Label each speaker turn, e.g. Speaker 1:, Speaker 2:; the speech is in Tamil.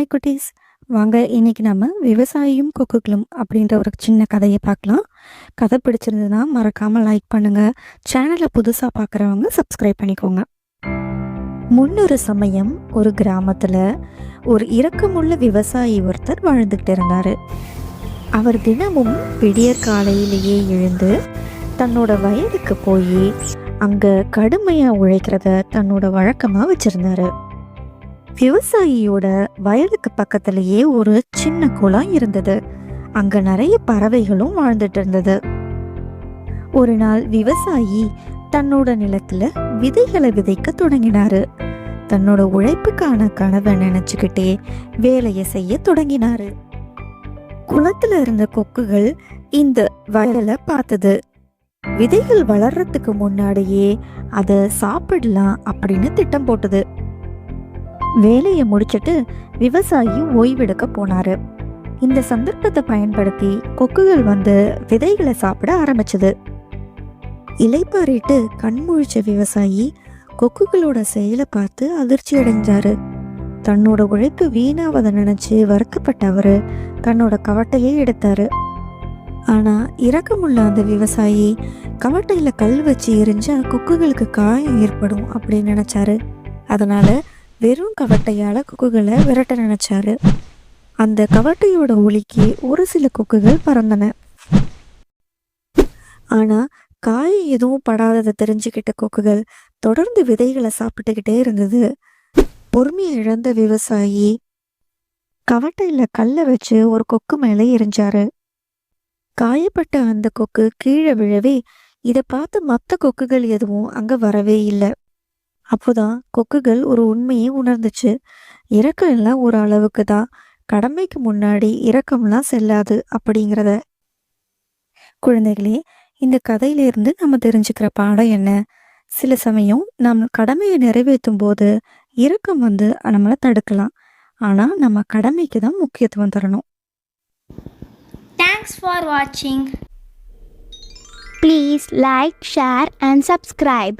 Speaker 1: ஹாய் குட்டீஸ், வாங்க இன்னைக்கு நம்ம விவசாயியும் கொக்குகளும் அப்படின்ற ஒரு சின்ன கதையை பார்க்கலாம். கதை பிடிச்சிருந்ததுன்னா மறக்காமல் லைக் பண்ணுங்கள். சேனலை புதுசாக பார்க்குறவங்க சப்ஸ்கிரைப் பண்ணிக்கோங்க. முன்னொரு சமயம் ஒரு கிராமத்தில் ஒரு இரக்கமுள்ள விவசாயி ஒருத்தர் வாழ்ந்துக்கிட்டு இருந்தார். அவர் தினமும் விடியற் காலையிலேயே எழுந்து தன்னோட வயலுக்கு போய் அங்கே கடுமையாக உழைக்கிறத தன்னோட வழக்கமாக வச்சுருந்தாரு. விவசாயியோட வயலுக்கு பக்கத்திலேயே ஒரு சின்ன குளம் இருந்தது. அங்க நிறைய பறவைகளும் வாழ்ந்துட்டு இருந்தது. ஒரு நாள் விவசாயி தன்னோட நிலத்துல விதைகளை விதைக்க தொடங்கினாரு. தன்னோட உழைப்புக்கான கனவை நினைச்சுக்கிட்டே வேலையை செய்ய தொடங்கினாரு. குளத்துல இருந்த கொக்குகள் இந்த வயலை பார்த்தது. விதைகள் வளர்றதுக்கு முன்னாடியே அதை சாப்பிடலாம் அப்படின்னு திட்டம் போட்டது. வேலையை முடிச்சிட்டு விவசாயி ஓய்வெடுக்க போனாரு. இந்த சந்தர்ப்பத்தை பயன்படுத்தி கொக்குகள் வந்து விதைகளை சாப்பிட ஆரம்பிச்சது. இலைப்பாரிட்டு கண்முழிச்ச விவசாயி கொக்குகளோட செயலை பார்த்து அதிர்ச்சி அடைஞ்சாரு. தன்னோட உழைப்பு வீணாவதை நினைச்சு வருத்தப்பட்டவரு தன்னோட கவட்டையே எடுத்தாரு. ஆனா இரக்கமுள்ள அந்த விவசாயி கவட்டையில கல் வச்சு எரிஞ்சா கொக்குகளுக்கு காயம் ஏற்படும் அப்படின்னு நினைச்சாரு. அதனால வெறும் கவட்டையால கொக்குகளை விரட்ட நினைச்சாரு. அந்த கவட்டையோட ஒலிக்கு ஒரு சில கொக்குகள் பறந்தன. ஆனா காயம் எதுவும் படாததை தெரிஞ்சுக்கிட்ட கொக்குகள் தொடர்ந்து விதைகளை சாப்பிட்டுக்கிட்டே இருந்தது. பொறுமையை இழந்த விவசாயி கவட்டையில கல்லை வச்சு ஒரு கொக்கு மேலே எரிஞ்சாரு. காயப்பட்ட அந்த கொக்கு கீழே விழவே இதை பார்த்து மற்ற கொக்குகள் எதுவும் அங்க வரவே இல்லை. அப்போதான் கொக்குகள் ஒரு உண்மையை உணர்ந்துச்சு. இரக்கம் எல்லாம் ஒரு அளவுக்கு தான், கடமைக்கு முன்னாடி இரக்கம்லாம் செல்லாது அப்படிங்கிறத. குழந்தைகளே, இந்த கதையிலிருந்து நம்ம தெரிஞ்சுக்கிற பாடம் என்ன? சில சமயம் நம்ம கடமையை நிறைவேற்றும் போது இரக்கம் வந்து நம்மளை தடுக்கலாம். ஆனால் நம்ம கடமைக்கு தான் முக்கியத்துவம் தரணும்.
Speaker 2: Thanks for watching.
Speaker 3: Please like, share and subscribe.